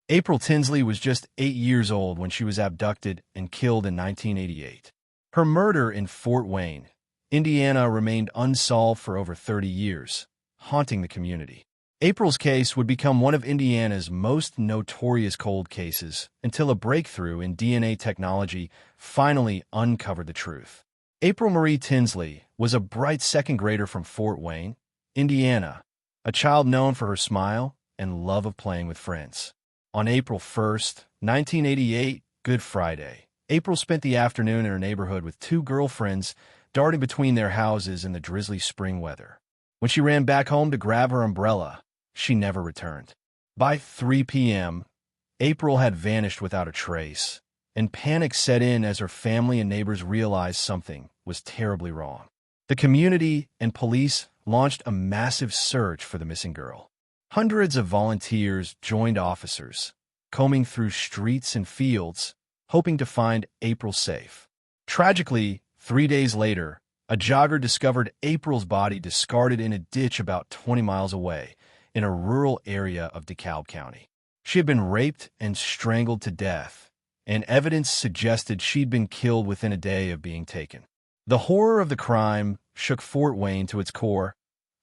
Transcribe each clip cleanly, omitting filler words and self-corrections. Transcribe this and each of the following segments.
April Tinsley was just 8 years old when she was abducted and killed in 1988. Her murder in Fort Wayne, Indiana, remained unsolved for over 30 years, haunting the community. April's case would become one of Indiana's most notorious cold cases until a breakthrough in DNA technology finally uncovered the truth. April Marie Tinsley was a bright second grader from Fort Wayne, Indiana, a child known for her smile and love of playing with friends. On April 1st, 1988, Good Friday, April spent the afternoon in her neighborhood with two girlfriends darting between their houses in the drizzly spring weather. When she ran back home to grab her umbrella, she never returned. By 3 p.m., April had vanished without a trace, and panic set in as her family and neighbors realized something was terribly wrong. The community and police launched a massive search for the missing girl. Hundreds of volunteers joined officers, combing through streets and fields, hoping to find April safe. Tragically, 3 days later, a jogger discovered April's body discarded in a ditch about 20 miles away in a rural area of DeKalb County. She had been raped and strangled to death, and evidence suggested she'd been killed within a day of being taken. The horror of the crime shook Fort Wayne to its core.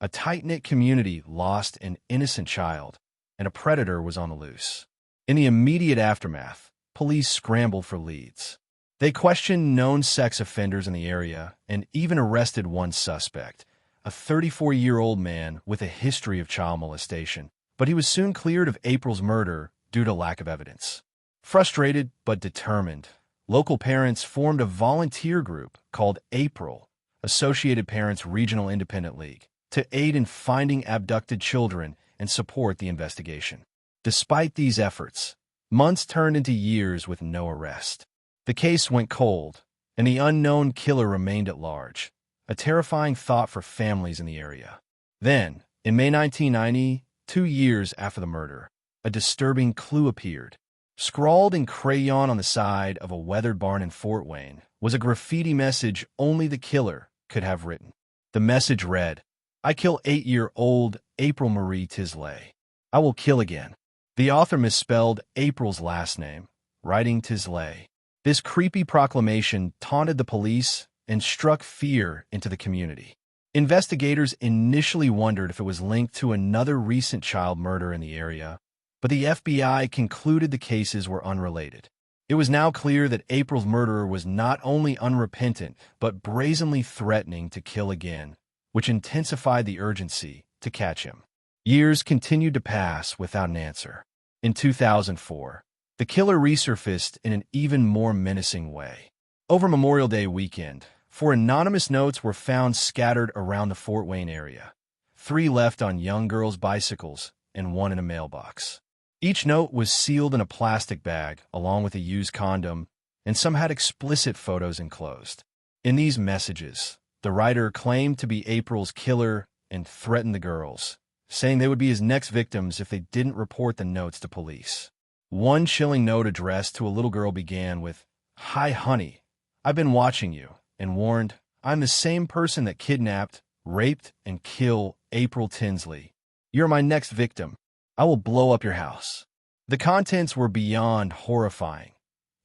A tight-knit community lost an innocent child, and a predator was on the loose. In the immediate aftermath, police scrambled for leads. They questioned known sex offenders in the area and even arrested one suspect, a 34-year-old man with a history of child molestation, but he was soon cleared of April's murder due to lack of evidence. Frustrated but determined, local parents formed a volunteer group called April, Associated Parents Regional Independent League, to aid in finding abducted children and support the investigation. Despite these efforts, months turned into years with no arrest. The case went cold, and the unknown killer remained at large, a terrifying thought for families in the area. Then, in May 1990, 2 years after the murder, a disturbing clue appeared. Scrawled in crayon on the side of a weathered barn in Fort Wayne was a graffiti message only the killer could have written. The message read, "I kill 8-year-old April Marie Tinsley. I will kill again." The author misspelled April's last name, writing Tinsley. This creepy proclamation taunted the police and struck fear into the community. Investigators initially wondered if it was linked to another recent child murder in the area, but the FBI concluded the cases were unrelated. It was now clear that April's murderer was not only unrepentant, but brazenly threatening to kill again, which intensified the urgency to catch him. Years continued to pass without an answer. In 2004, the killer resurfaced in an even more menacing way. Over Memorial Day weekend, 4 anonymous notes were found scattered around the Fort Wayne area. 3 left on young girls' bicycles and 1 in a mailbox. Each note was sealed in a plastic bag along with a used condom, and some had explicit photos enclosed. In these messages, the writer claimed to be April's killer and threatened the girls, saying they would be his next victims if they didn't report the notes to police. One chilling note addressed to a little girl began with, "Hi, honey, I've been watching you," and warned, "I'm the same person that kidnapped, raped, and killed April Tinsley. You're my next victim. I will blow up your house." The contents were beyond horrifying.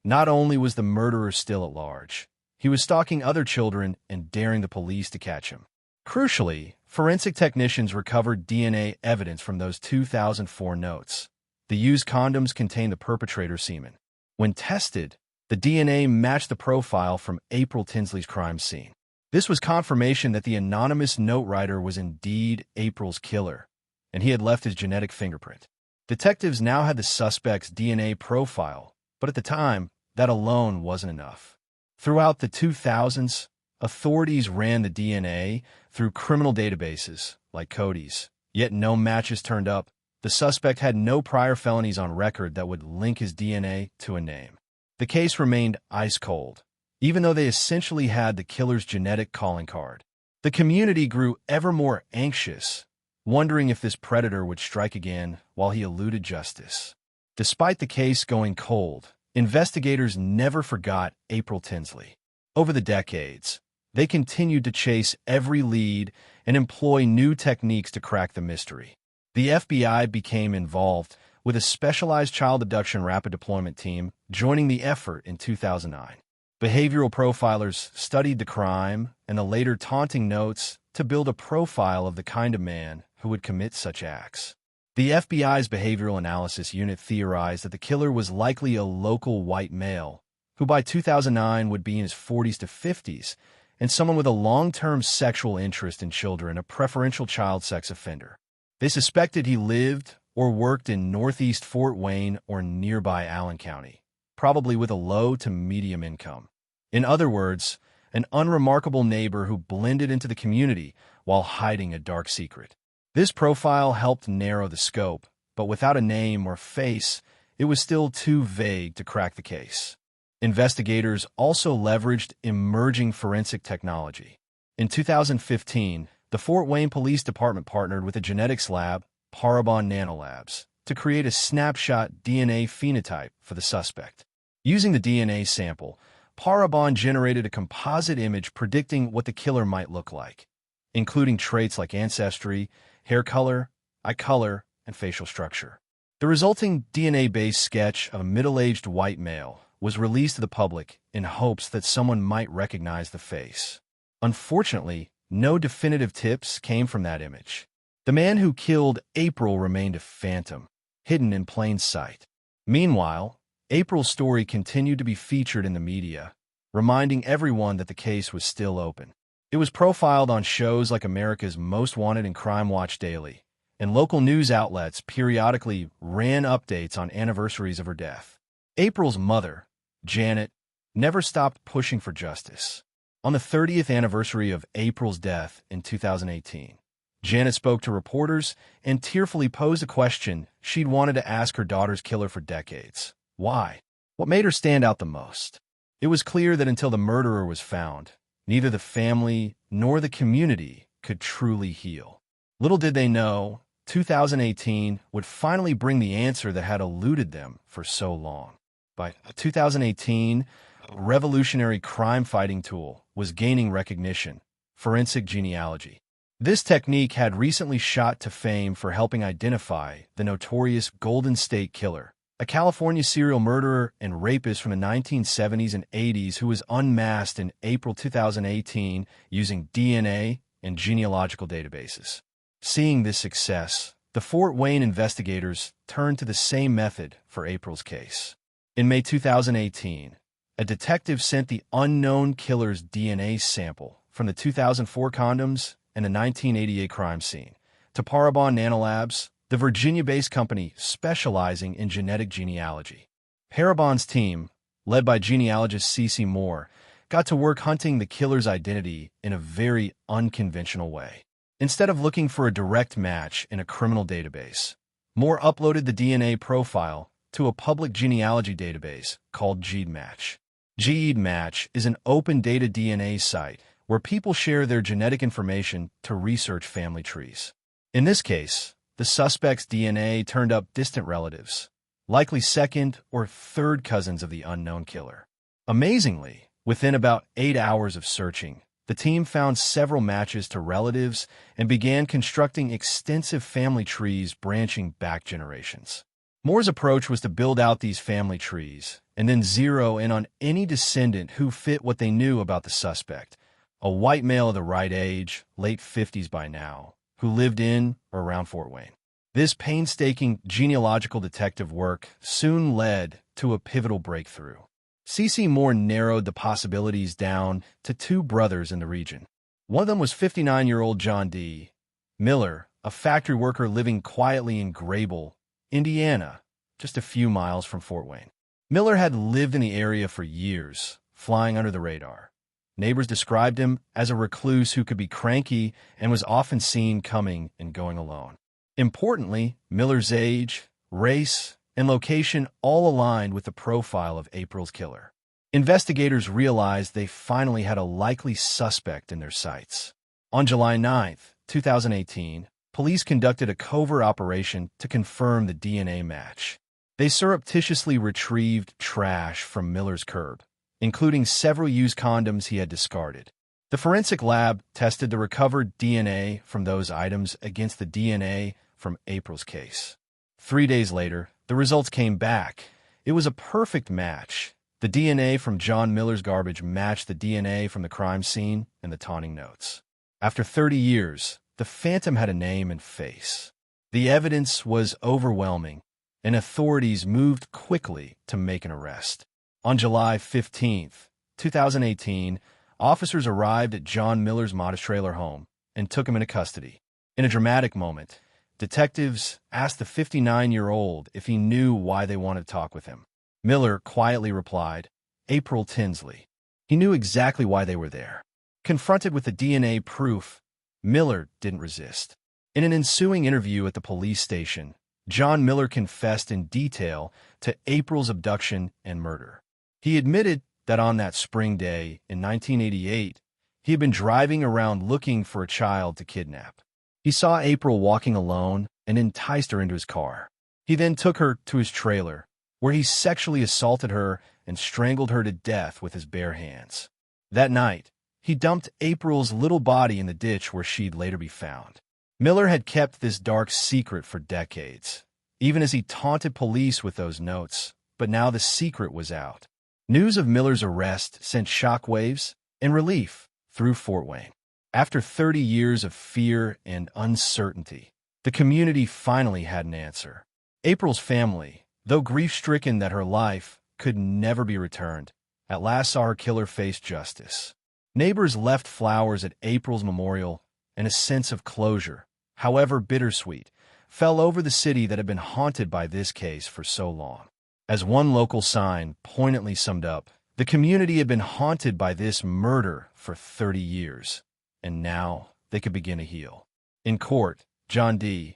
Not only was the murderer still at large, he was stalking other children and daring the police to catch him. Crucially, forensic technicians recovered DNA evidence from those 2004 notes. The used condoms contained the perpetrator's semen. When tested, the DNA matched the profile from April Tinsley's crime scene. This was confirmation that the anonymous note writer was indeed April's killer, and he had left his genetic fingerprint. Detectives now had the suspect's DNA profile, but at the time, that alone wasn't enough. Throughout the 2000s, authorities ran the DNA through criminal databases like Cody's, yet no matches turned up. The suspect had no prior felonies on record that would link his DNA to a name. The case remained ice cold, even though they essentially had the killer's genetic calling card. The community grew ever more anxious, wondering if this predator would strike again while he eluded justice. Despite the case going cold, investigators never forgot April Tinsley. Over the decades, they continued to chase every lead and employ new techniques to crack the mystery. The FBI became involved with a specialized child abduction rapid deployment team joining the effort in 2009. Behavioral profilers studied the crime and the later taunting notes to build a profile of the kind of man who would commit such acts. The FBI's Behavioral Analysis Unit theorized that the killer was likely a local white male, who by 2009 would be in his 40s to 50s, and someone with a long-term sexual interest in children, a preferential child sex offender. They suspected he lived or worked in northeast Fort Wayne or nearby Allen County, probably with a low to medium income. In other words, an unremarkable neighbor who blended into the community while hiding a dark secret. This profile helped narrow the scope, but without a name or face, it was still too vague to crack the case. Investigators also leveraged emerging forensic technology. In 2015, the Fort Wayne Police Department partnered with a genetics lab, Parabon Nanolabs, to create a snapshot DNA phenotype for the suspect. Using the DNA sample, Parabon generated a composite image predicting what the killer might look like, including traits like ancestry, hair color, eye color, and facial structure. The resulting DNA-based sketch of a middle-aged white male was released to the public in hopes that someone might recognize the face. Unfortunately, no definitive tips came from that image. The man who killed April remained a phantom, hidden in plain sight. Meanwhile, April's story continued to be featured in the media, reminding everyone that the case was still open. It was profiled on shows like America's Most Wanted and Crime Watch Daily, and local news outlets periodically ran updates on anniversaries of her death. April's mother, Janet, never stopped pushing for justice. On the 30th anniversary of April's death in 2018, Janet spoke to reporters and tearfully posed a question she'd wanted to ask her daughter's killer for decades. Why? What made her stand out the most? It was clear that until the murderer was found, neither the family nor the community could truly heal. Little did they know, 2018 would finally bring the answer that had eluded them for so long. By 2018, a revolutionary crime-fighting tool was gaining recognition: forensic genealogy. This technique had recently shot to fame for helping identify the notorious Golden State Killer, a California serial murderer and rapist from the 1970s and 80s who was unmasked in April 2018 using DNA and genealogical databases. Seeing this success, the Fort Wayne investigators turned to the same method for April's case. In May 2018, a detective sent the unknown killer's DNA sample from the 2004 condoms and the 1988 crime scene to Parabon Nanolabs, the Virginia-based company specializing in genetic genealogy. Parabon's team, led by genealogist C.C. Moore, got to work hunting the killer's identity in a very unconventional way. Instead of looking for a direct match in a criminal database, Moore uploaded the DNA profile to a public genealogy database called GEDmatch. GEDmatch is an open data DNA site where people share their genetic information to research family trees. In this case, the suspect's DNA turned up distant relatives, likely second or third cousins of the unknown killer. Amazingly, within about 8 hours of searching, the team found several matches to relatives and began constructing extensive family trees branching back generations. Moore's approach was to build out these family trees and then zero in on any descendant who fit what they knew about the suspect: a white male of the right age, late 50s by now, who lived in or around Fort Wayne. This painstaking genealogical detective work soon led to a pivotal breakthrough. C.C. Moore narrowed the possibilities down to 2 brothers in the region. One of them was 59-year-old John D. Miller, a factory worker living quietly in Grable, Indiana, just a few miles from Fort Wayne. Miller had lived in the area for years, flying under the radar. Neighbors described him as a recluse who could be cranky and was often seen coming and going alone. Importantly, Miller's age, race, and location all aligned with the profile of April's killer. Investigators realized they finally had a likely suspect in their sights. On July 9, 2018, police conducted a covert operation to confirm the DNA match. They surreptitiously retrieved trash from Miller's curb, including several used condoms he had discarded. The forensic lab tested the recovered DNA from those items against the DNA from April's case. 3 days later, The results came back. It was a perfect match. The DNA from John Miller's garbage matched the DNA from the crime scene and the taunting notes. After 30 years, the phantom had a name and face. The evidence was overwhelming, and authorities moved quickly to make an arrest. On July 15, 2018, officers arrived at John Miller's modest trailer home and took him into custody. In a dramatic moment, detectives asked the 59-year-old if he knew why they wanted to talk with him. Miller quietly replied, "April Tinsley." He knew exactly why they were there. Confronted with the DNA proof, Miller didn't resist. In an ensuing interview at the police station, John Miller confessed in detail to April's abduction and murder. He admitted that on that spring day in 1988, he had been driving around looking for a child to kidnap. He saw April walking alone and enticed her into his car. He then took her to his trailer, where he sexually assaulted her and strangled her to death with his bare hands. That night, he dumped April's little body in the ditch where she'd later be found. Miller had kept this dark secret for decades, even as he taunted police with those notes, but now the secret was out. News of Miller's arrest sent shockwaves and relief through Fort Wayne. After 30 years of fear and uncertainty, the community finally had an answer. April's family, though grief-stricken that her life could never be returned, at last saw her killer face justice. Neighbors left flowers at April's memorial, and a sense of closure, however bittersweet, fell over the city that had been haunted by this case for so long. As one local sign poignantly summed up, the community had been haunted by this murder for 30 years, and now they could begin to heal. In court, John D.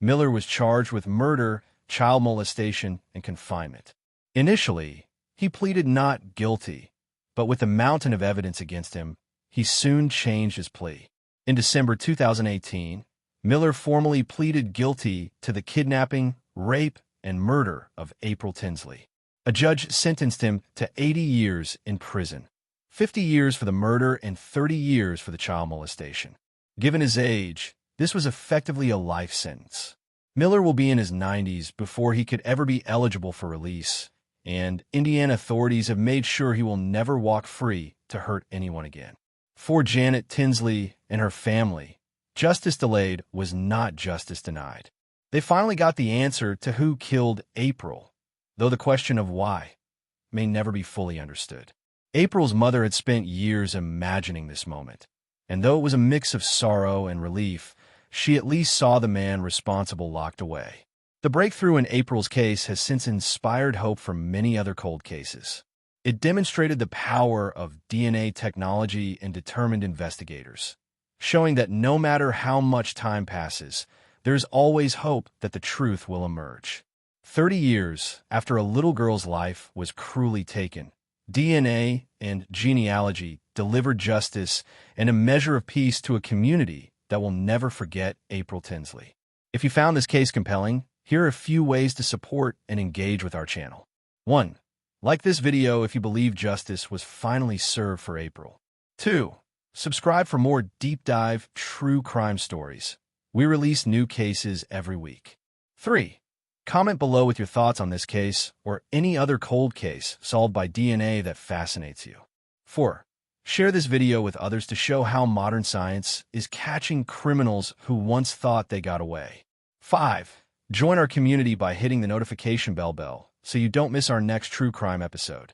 Miller was charged with murder, child molestation, and confinement. Initially, he pleaded not guilty, but with a mountain of evidence against him, he soon changed his plea. In December 2018, Miller formally pleaded guilty to the kidnapping, rape, and murder of April Tinsley. A judge sentenced him to 80 years in prison, 50 years for the murder and 30 years for the child molestation. Given his age, this was effectively a life sentence. Miller will be in his 90s before he could ever be eligible for release, and Indiana authorities have made sure he will never walk free to hurt anyone again. For Janet Tinsley and her family, justice delayed was not justice denied. They finally got the answer to who killed April, though the question of why may never be fully understood. April's mother had spent years imagining this moment, and though it was a mix of sorrow and relief, she at least saw the man responsible locked away. The breakthrough in April's case has since inspired hope for many other cold cases. It demonstrated the power of DNA technology and determined investigators, showing that no matter how much time passes, there's always hope that the truth will emerge. 30 years after a little girl's life was cruelly taken, DNA and genealogy delivered justice and a measure of peace to a community that will never forget April Tinsley. If you found this case compelling, here are a few ways to support and engage with our channel. 1. Like this video if you believe justice was finally served for April. 2. Subscribe for more deep dive true crime stories. We release new cases every week. 3. Comment below with your thoughts on this case or any other cold case solved by DNA that fascinates you. 4. Share this video with others to show how modern science is catching criminals who once thought they got away. 5. Join our community by hitting the notification bell so you don't miss our next true crime episode.